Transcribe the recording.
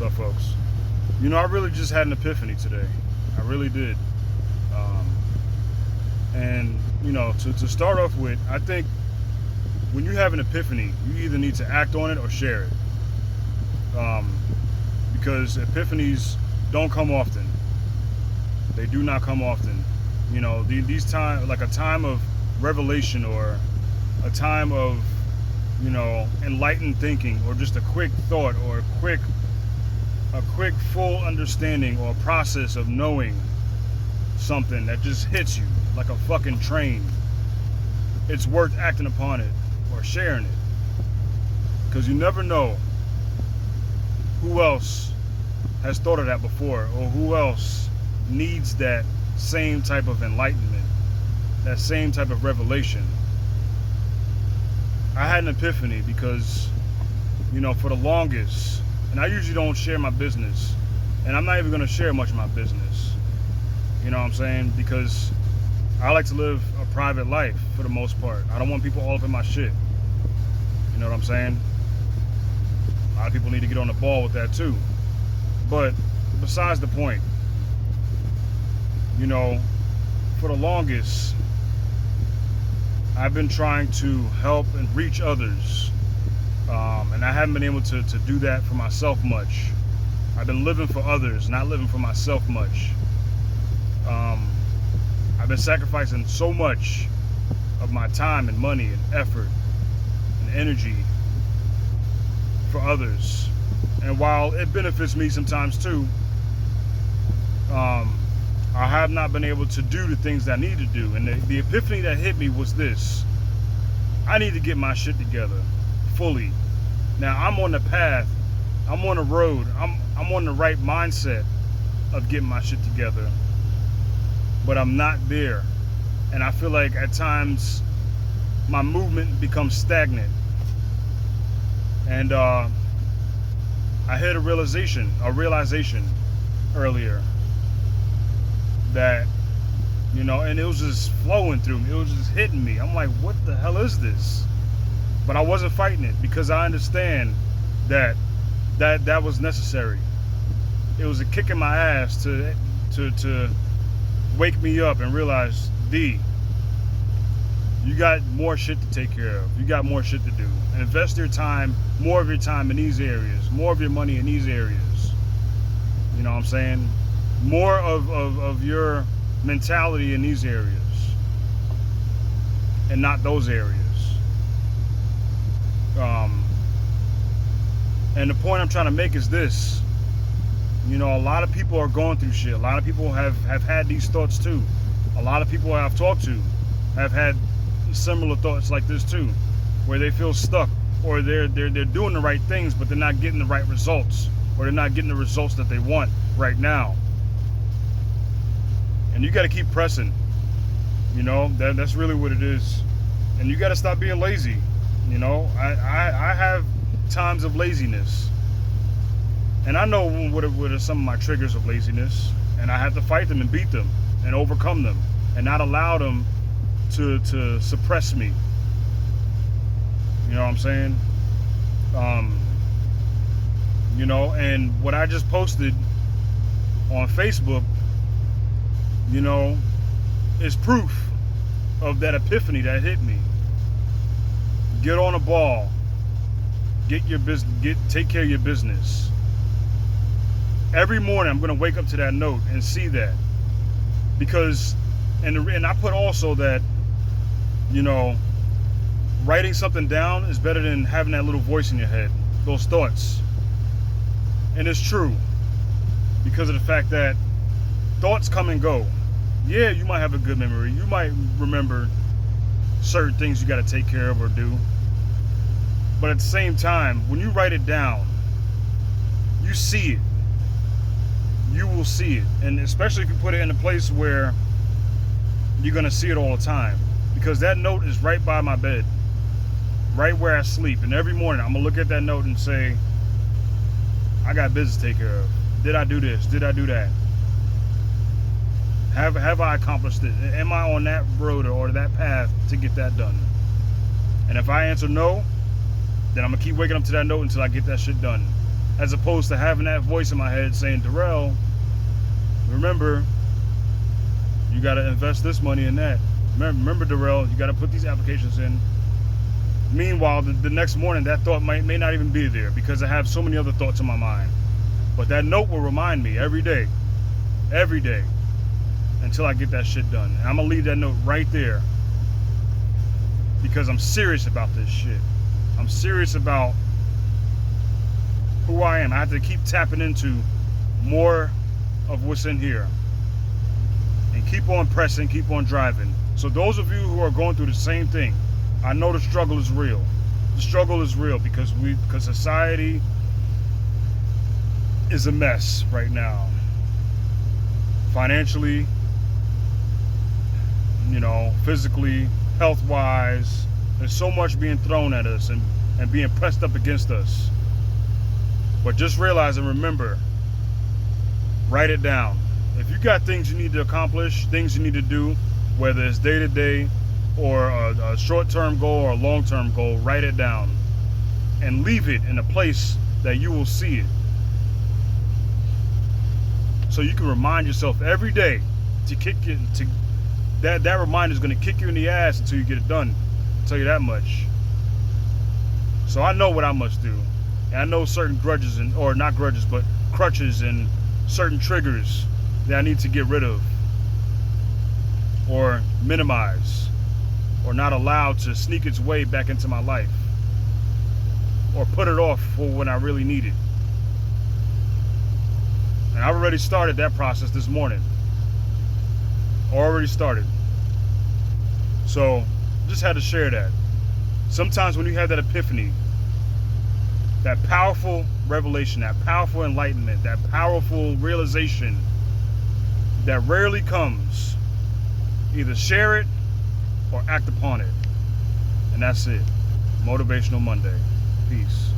What's up, folks? I really just had an epiphany today. I really did. And, to start off with, I think when you have an epiphany, you either need to act on it or share it. Because epiphanies don't come often. They do not come often. These times, like a time of revelation or a time of, enlightened thinking, or just a quick thought, or a quick full understanding or process of knowing something that just hits you like a fucking train. It's worth acting upon it or sharing it, because you never know who else has thought of that before, or who else needs that same type of enlightenment, that same type of revelation. I had an epiphany because, for the longest, and I usually don't share my business, and I'm not even going to share much of my business, you know what I'm saying, because I like to live a private life for the most part. I don't want people all up in my shit, you know what I'm saying. A lot of people need to get on the ball with that too. But besides the point, for the longest, I've been trying to help and reach others, and I haven't been able to do that for myself much. I've been living for others, not living for myself much. I've been sacrificing so much of my time and money and effort and energy for others, and while it benefits me sometimes too, I have not been able to do the things that I need to do. And the epiphany that hit me was this: I need to get my shit together fully. Now I'm on the path, I'm on the road, I'm on the right mindset of getting my shit together, but I'm not there. And I feel like at times my movement becomes stagnant. And I had a realization earlier that, and it was just flowing through me. It was just hitting me. I'm like, what the hell is this? But I wasn't fighting it, because I understand that was necessary. It was a kick in my ass to wake me up and realize, D, you got more shit to take care of. You got more shit to do. And invest more of your time in these areas, more of your money in these areas. You know what I'm saying? More of your mentality in these areas, and not those areas. And the point I'm trying to make is this: a lot of people are going through shit. A lot of people have had these thoughts too. A lot of people I've talked to have had similar thoughts like this too, where they feel stuck, or they're doing the right things, but they're not getting the right results, or they're not getting the results that they want right now. And you got to keep pressing. That's really what it is. And you got to stop being lazy. I have times of laziness, and I know what are some of my triggers of laziness, and I have to fight them and beat them and overcome them, and not allow them to suppress me. You know what I'm saying? And what I just posted on Facebook, is proof of that epiphany that hit me. Get on the ball. Get your business. Take care of your business. Every morning I'm going to wake up to that note and see that, because, and I put also that, writing something down is better than having that little voice in your head, those thoughts. And it's true, because of the fact that thoughts come and go. Yeah, you might have a good memory. You might remember certain things you got to take care of or do. But at the same time, when you write it down, you see it. You will see it. And especially if you put it in a place where you're going to see it all the time. Because that note is right by my bed, right where I sleep. And every morning I'm going to look at that note and say, I got business to take care of. Did I do this? Did I do that? Have I accomplished it? Am I on that road or that path to get that done? And if I answer no, then I'm going to keep waking up to that note until I get that shit done. as opposed to having that voice in my head saying, Darrell, remember, you got to invest this money in that. Remember, Darrell, you got to put these applications in. Meanwhile, the next morning, that thought may not even be there because I have so many other thoughts in my mind. But that note will remind me every day, until I get that shit done. And I'm going to leave that note right there because I'm serious about this shit. I'm serious about who I am. I have to keep tapping into more of what's in here and keep on pressing, keep on driving. So those of you who are going through the same thing, I know the struggle is real. The struggle is real because society is a mess right now. Financially, physically, health-wise, there's so much being thrown at us and being pressed up against us. But just realize and remember, write it down. If you got things you need to accomplish, things you need to do, whether it's day-to-day or a short-term goal or a long-term goal, write it down and leave it in a place that you will see it. So you can remind yourself every day to kick it. That reminder is going to kick you in the ass until you get it done. I'll tell you that much. So I know what I must do. And I know certain grudges or not grudges, but crutches and certain triggers that I need to get rid of or minimize or not allow to sneak its way back into my life or put it off for when I really need it. And I've already started that process this morning. Already started. So just had to share that. Sometimes when you have that epiphany, that powerful revelation, that powerful enlightenment, that powerful realization that rarely comes, either share it or act upon it. And that's it. Motivational Monday. Peace.